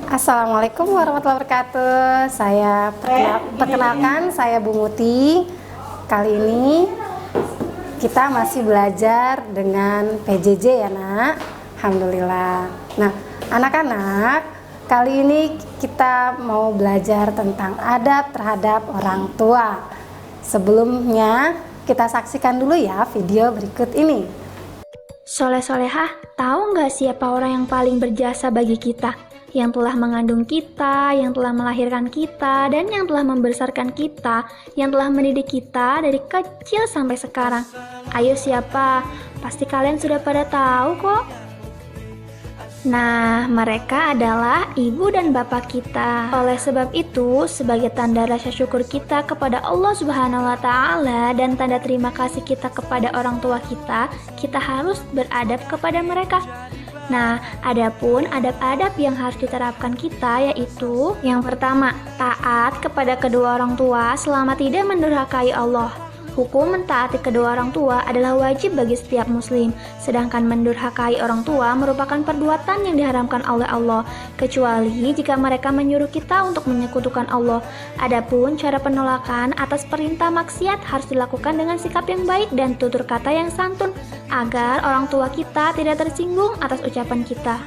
Assalamualaikum warahmatullahi wabarakatuh. Saya perkenalkan, saya Bu Muti. Kali ini kita masih belajar dengan PJJ ya nak. Alhamdulillah. Nah anak-anak, kali ini kita mau belajar tentang adab terhadap orang tua. Sebelumnya kita saksikan dulu ya video berikut ini. Soleh-solehah, tahu nggak siapa orang yang paling berjasa bagi kita? Yang telah mengandung kita, yang telah melahirkan kita, dan yang telah membesarkan kita, yang telah mendidik kita dari kecil sampai sekarang. Ayo siapa? Pasti kalian sudah pada tahu kok. Nah, mereka adalah ibu dan bapak kita. Oleh sebab itu, sebagai tanda rasa syukur kita kepada Allah Subhanahu wa Ta'ala dan tanda terima kasih kita kepada orang tua kita harus beradab kepada mereka. Nah, adapun adab-adab yang harus diterapkan kita yaitu yang pertama, taat kepada kedua orang tua selama tidak mendurhakai Allah. Hukum mentaati kedua orang tua adalah wajib bagi setiap muslim, sedangkan mendurhakai orang tua merupakan perbuatan yang diharamkan oleh Allah, kecuali jika mereka menyuruh kita untuk menyekutukan Allah. Adapun cara penolakan atas perintah maksiat harus dilakukan dengan sikap yang baik dan tutur kata yang santun, agar orang tua kita tidak tersinggung atas ucapan kita.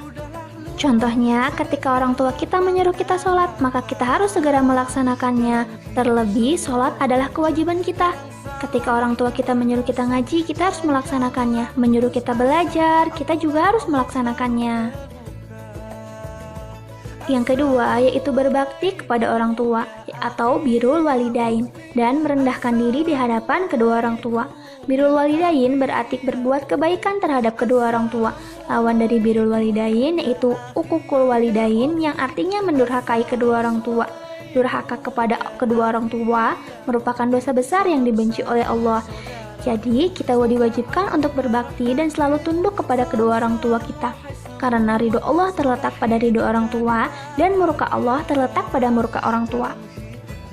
Contohnya, ketika orang tua kita menyuruh kita sholat, maka kita harus segera melaksanakannya. Terlebih, sholat adalah kewajiban kita. Ketika orang tua kita menyuruh kita ngaji, kita harus melaksanakannya. Menyuruh kita belajar, kita juga harus melaksanakannya. Yang kedua, yaitu berbakti kepada orang tua, atau birrul walidain, dan merendahkan diri di hadapan kedua orang tua. Birrul walidain berarti berbuat kebaikan terhadap kedua orang tua. Lawan dari birrul walidain yaitu uququl walidain, yang artinya mendurhakai kedua orang tua. Durhaka kepada kedua orang tua merupakan dosa besar yang dibenci oleh Allah. Jadi, kita diwajibkan untuk berbakti dan selalu tunduk kepada kedua orang tua kita. Karena ridho Allah terletak pada ridho orang tua dan murka Allah terletak pada murka orang tua.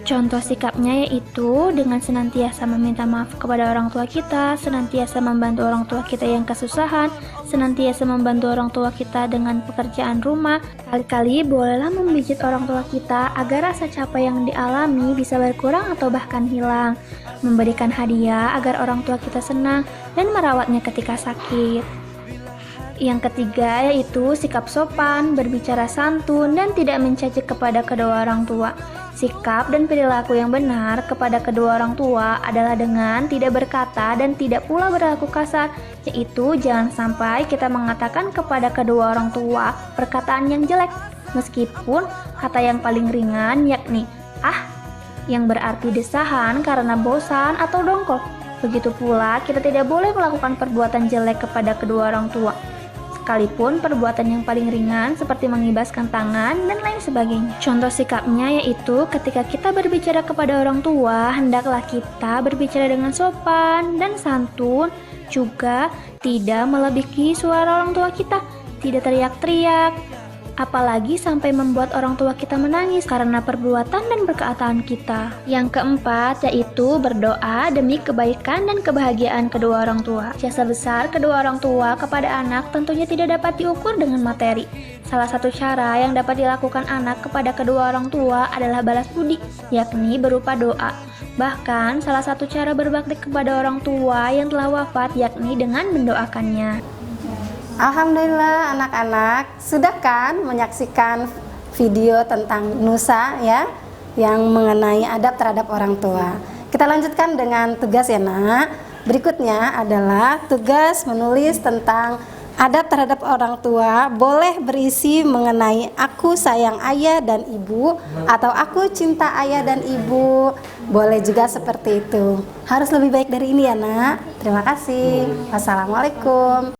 Contoh sikapnya yaitu dengan senantiasa meminta maaf kepada orang tua kita, senantiasa membantu orang tua kita yang kesusahan, senantiasa membantu orang tua kita dengan pekerjaan rumah. Kali-kali bolehlah memijit orang tua kita agar rasa capek yang dialami bisa berkurang atau bahkan hilang. Memberikan hadiah agar orang tua kita senang dan merawatnya ketika sakit. Yang ketiga yaitu sikap sopan, berbicara santun, dan tidak mencaci kepada kedua orang tua. Sikap dan perilaku yang benar kepada kedua orang tua adalah dengan tidak berkata dan tidak pula berlaku kasar, yaitu jangan sampai kita mengatakan kepada kedua orang tua perkataan yang jelek, meskipun kata yang paling ringan yakni yang berarti desahan karena bosan atau dongkol. Begitu pula kita tidak boleh melakukan perbuatan jelek kepada kedua orang tua, sekalipun perbuatan yang paling ringan seperti mengibaskan tangan dan lain sebagainya. Contoh sikapnya yaitu ketika kita berbicara kepada orang tua, hendaklah kita berbicara dengan sopan dan santun, juga tidak melebihi suara orang tua kita, tidak teriak-teriak, apalagi sampai membuat orang tua kita menangis karena perbuatan dan perkataan kita. Yang keempat yaitu berdoa demi kebaikan dan kebahagiaan kedua orang tua. Jasa besar kedua orang tua kepada anak tentunya tidak dapat diukur dengan materi. Salah satu cara yang dapat dilakukan anak kepada kedua orang tua adalah balas budi, yakni berupa doa. Bahkan salah satu cara berbakti kepada orang tua yang telah wafat yakni dengan mendoakannya. Alhamdulillah anak-anak, sudah kan menyaksikan video tentang Nusa ya, yang mengenai adab terhadap orang tua. Kita lanjutkan dengan tugas ya nak. Berikutnya adalah tugas menulis tentang adab terhadap orang tua. Boleh berisi mengenai aku sayang ayah dan ibu, atau aku cinta ayah dan ibu. Boleh juga seperti itu. Harus lebih baik dari ini ya nak. Terima kasih. Wassalamualaikum.